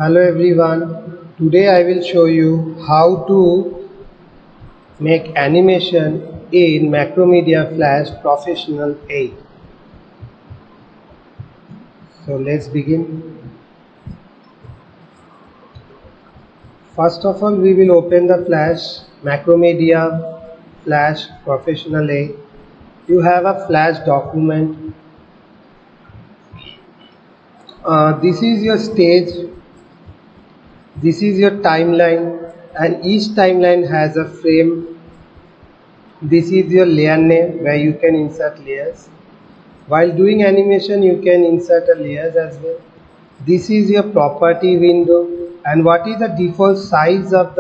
Hello everyone. Today I will show you how to make animation in Macromedia Flash Professional 8. So let's begin. First of all, we will open the Flash Macromedia Flash Professional 8. You have a Flash document. This is your stage. This is your timeline, and each timeline has a frame. This is your layer name where you can insert layers. While doing animation, you can insert a layers as well. This is your property window, and what is the default size of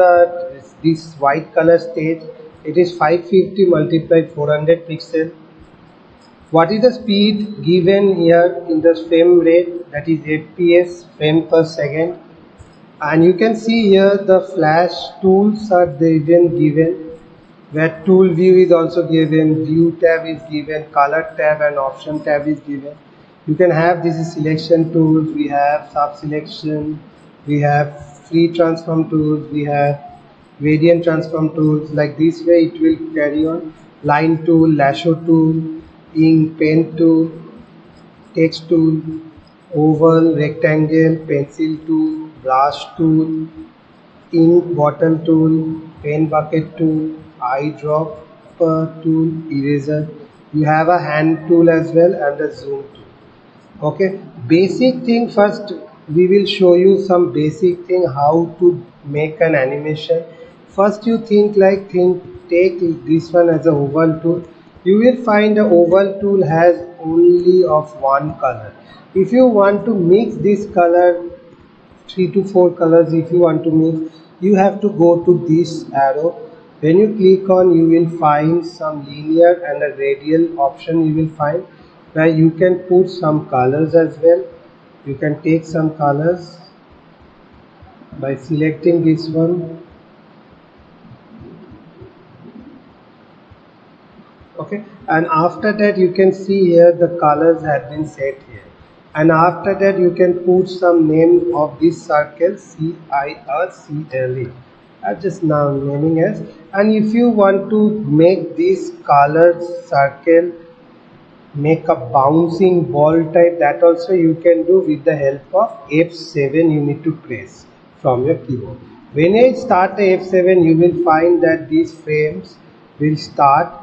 this white color stage? It is 550 multiplied 400 pixel. What is the speed given here in the frame rate? That is FPS frame per second. And you can see here the flash tools are given, where tool view is also given, view tab is given, color tab and option tab is given. You can have this is selection tools, we have sub selection, we have free transform tools, we have gradient transform tools. Like this way it will carry on. Line tool, lasso tool, ink pen tool, text tool, oval, rectangle, pencil tool, brush tool, ink bottle tool, pen bucket tool, eyedropper tool, eraser. You have a hand tool as well and a zoom tool. Okay, basic thing first. We will show you some basic thing how to make an animation. First, you take this one as a oval tool. You will find the oval tool has only of one color. If you want to mix this color, 3 to 4 colors, if you want to mix, you have to go to this arrow. When you click on, you will find some linear and a radial option. You will find where you can put some colors as well. You can take some colors by selecting this one. Okay, and after that you can see here the colors have been set here, and after that you can put some name of this circle, CIRCLE. I'm just now naming as. And if you want to make this colored circle make a bouncing ball type, that also you can do with the help of F7. You need to press from your keyboard. When I start the F7, you will find that these frames will start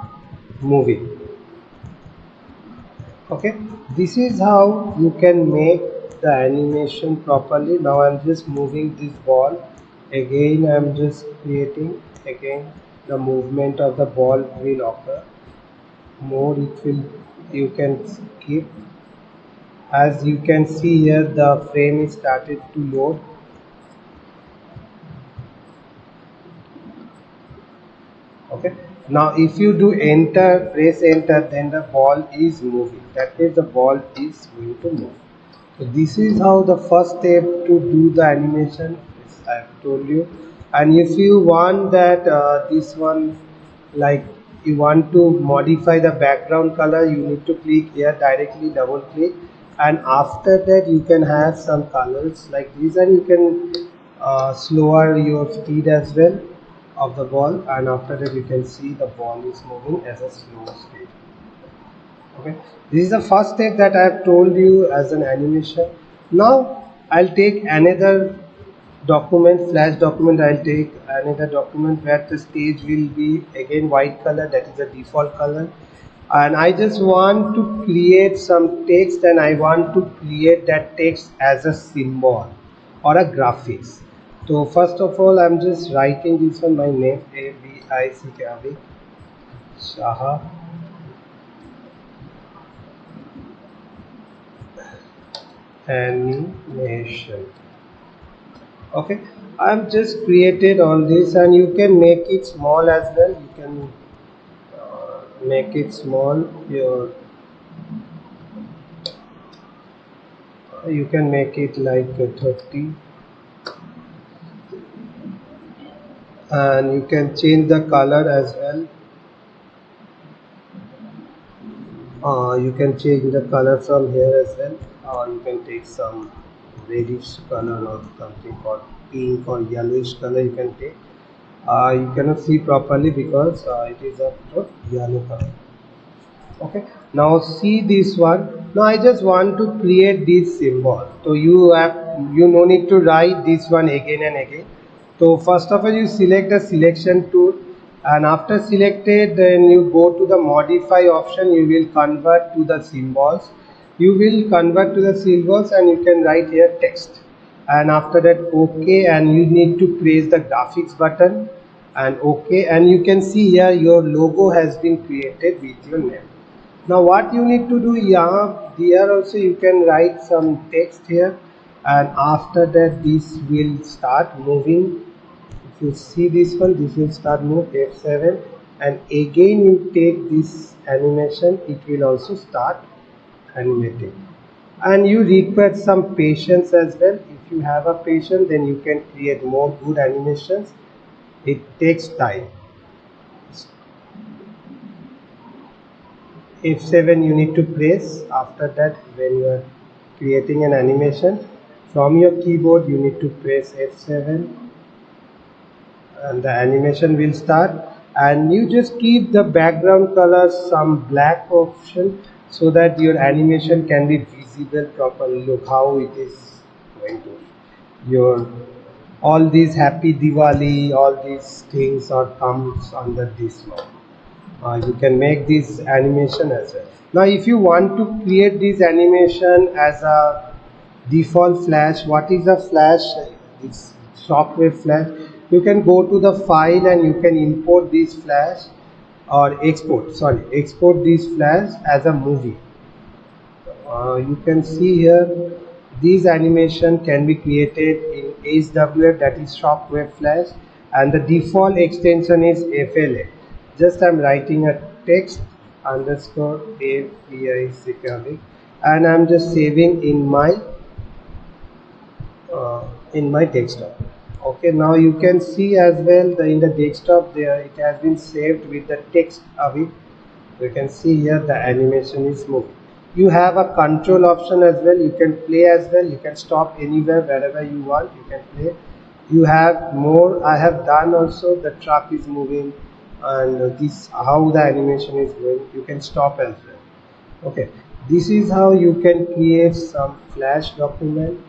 moving. Okay, this is how you can make the animation properly. Now I'm just moving this ball again. I'm just creating again the movement of the ball will occur. More it will, you can skip. As you can see here, the frame is started to load. Okay, now if you do enter, press enter, then the ball is moving. That means the ball is going to move. So this is how the first step to do the animation, as I have told you. And if you want that this one, like you want to modify the background color, you need to click here directly, double click, and after that you can have some colors like this, and you can slower your speed as well of the ball, and after that you can see the ball is moving as a slow speed. Okay, this is the first step that I have told you as an animation. Now I'll take another document, flash document. I'll take another document where the stage will be again white color, that is the default color, and I just want to create some text, and I want to create that text as a symbol or a graphics. So first of all, I'm just writing this one, my name, Abick Shah animation. Okay, I've just created all this, and you can make it small as well. You can make it small. You can make it like 30, and you can change the color as well. You can change the color from here as well, or you can take some reddish color or something called pink or yellowish color you can take. You cannot see properly because it is a yellow color. Okay, now see this one. Now I just want to create this symbol, so you no need to write this one again and again. So first of all you select the selection tool, and after selected then you go to the modify option. You will convert to the symbols. You will convert to the symbols and you can write here text, and after that OK, and you need to press the graphics button and OK, and you can see here your logo has been created with your name. Now what you need to do here also you can write some text here, and after that this will start moving. If you see this one, this will start move F7, and again you take this animation, it will also start animating. And you require some patience as well. If you have a patience, then you can create more good animations. It takes time. F7 you need to press. After that, when you are creating an animation from your keyboard, you need to press F7 and the animation will start. And you just keep the background color some black option so that your animation can be visible properly. Look how it is going to your all these happy Diwali, all these things are comes under this one. You can make this animation as well. Now if you want to create this animation as a default flash, what is a flash? It's software flash. You can go to the file and you can import this flash, or export this flash as a movie. You can see here these animation can be created in HWF, that is software flash, and the default extension is FLA. Just I'm writing a text underscore API security, and I'm just saving in my desktop. Okay, now you can see as well in the desktop there it has been saved with the text of it. You can see here the animation is moving. You have a control option as well. You can play as well. You can stop anywhere, wherever you want. You can play. You have more. I have done also. The truck is moving, and this how the animation is going. You can stop as well. Okay, this is how you can create some flash document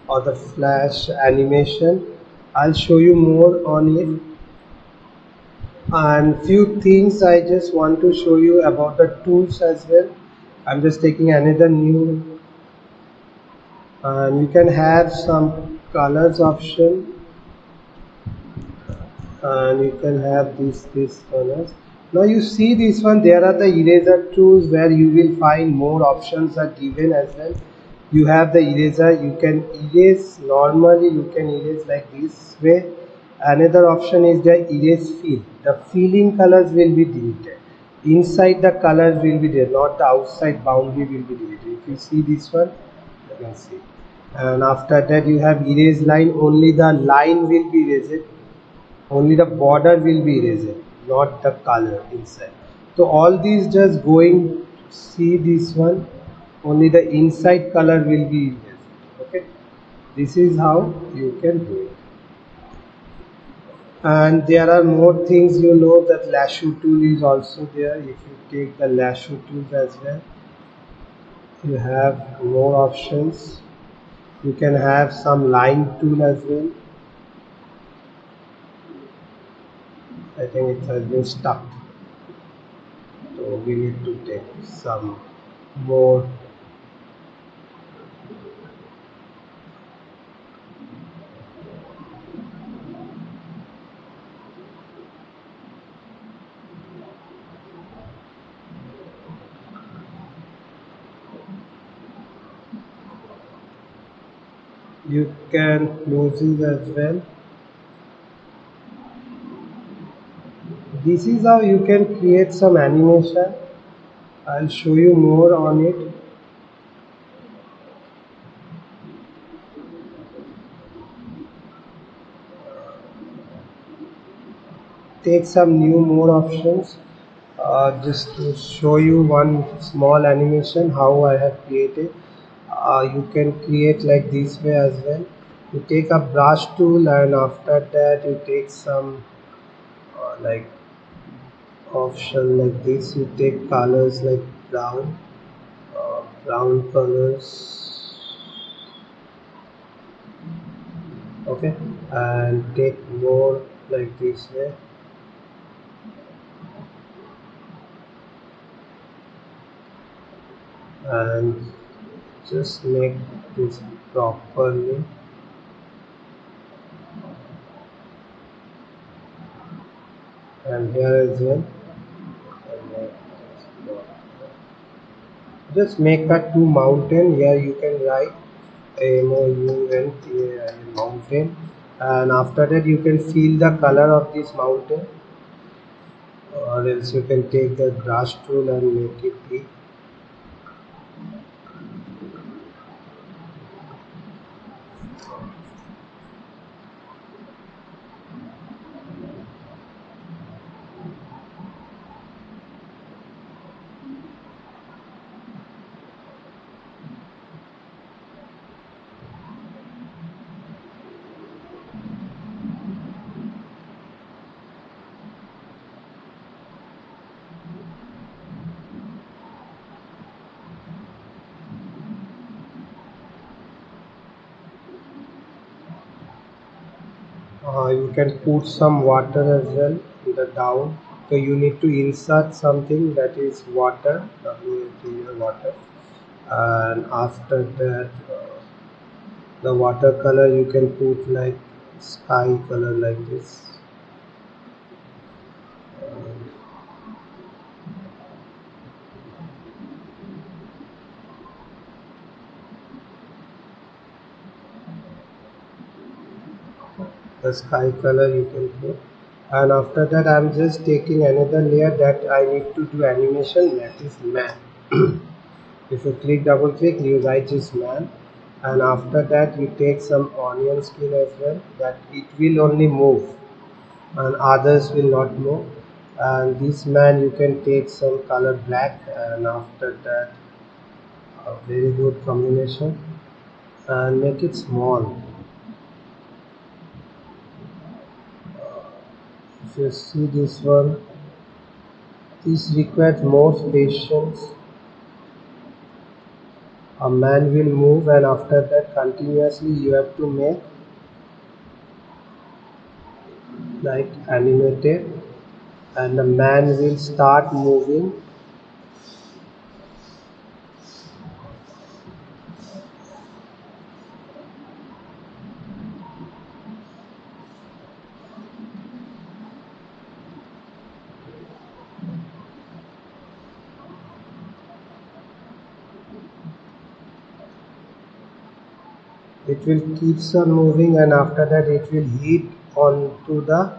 or the flash animation. I'll show you more on it. And few things I just want to show you about the tools as well. I'm just taking another new, and you can have some colors option, and you can have this colors. Now you see this one, there are the eraser tools where you will find more options are given as well. You have the eraser, you can erase normally, you can erase like this way. Another option is the erase fill. The filling colors will be deleted. Inside the colors will be there, not the outside boundary will be deleted. If you see this one, you can see. And after that you have erase line, only the line will be erased. Only the border will be erased, not the color inside. So all these just going, see this one, only the inside color will be erased. Okay, this is how you can do it. And there are more things, you know that lasso tool is also there. If you take the lasso tools as well, you have more options. You can have some line tool as well. I think it has been stuck, so we need to take some more. You can close it as well. This is how you can create some animation. I'll show you more on it. Take some new more options. Just to show you one small animation how I have created. You can create like this way as well. You take a brush tool, and after that you take some like option like this. You take colors like brown colors, okay, and take more like this way, and just make this properly. And here as well, just make a two mountain. Here you can write MOUNT, mountain, and after that you can feel the color of this mountain, or else you can take the brush tool and make it big. You can put some water as well in the down. So you need to insert something that is water, water, and after that the watercolor you can put like sky color like this. The sky color you can put, and after that I'm just taking another layer that I need to do animation, that is man. If you click double click, you write this man, and after that you take some onion skin as well, that it will only move and others will not move. And this man you can take some color black, and after that a very good combination, and make it small. If you see this one, this requires more patience. A man will move, and after that continuously you have to make like animated, and the man will start moving. It will keeps on moving, and after that it will hit onto the,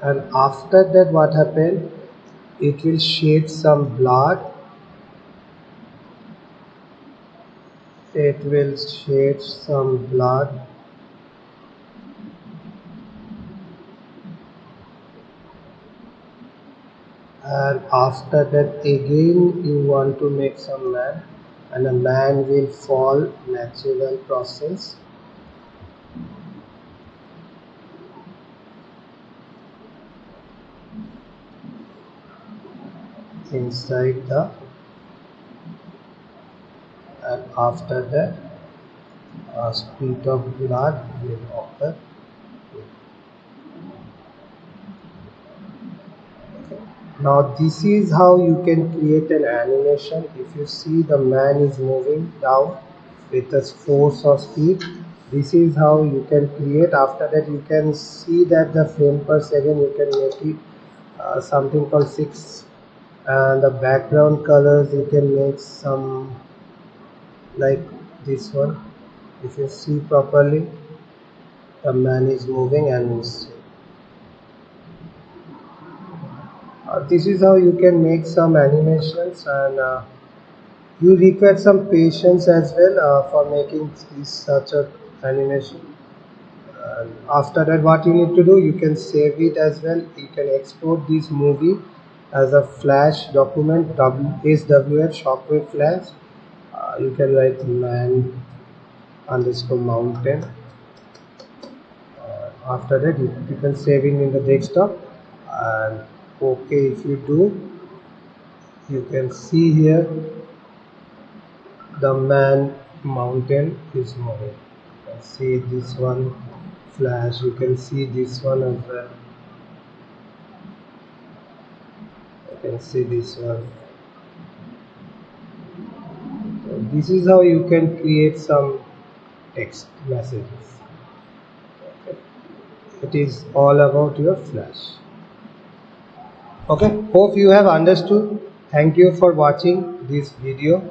and after that what happened, it will shed some blood. It will shed some blood, and after that again you want to make some man, and a man will fall natural process inside the, and after that a spit of blood will occur. Now this is how you can create an animation. If you see the man is moving down with a force or speed, this is how you can create. After that you can see that the frame per second you can make it something called 6, and the background colors you can make some like this one. If you see properly, the man is moving, and this is how you can make some animations, and you require some patience as well for making this such a animation. And after that what you need to do, you can save it as well, you can export this movie as a flash document, SWF shockwave flash. You can write man_mountain. After that you can save it in the desktop, and okay, if you do, you can see here the man mountain is moving. You can see this one flash, you can see this one as well, you can see this one. So this is how you can create some text messages. Okay. It is all about your flash. Okay, hope you have understood. Thank you for watching this video.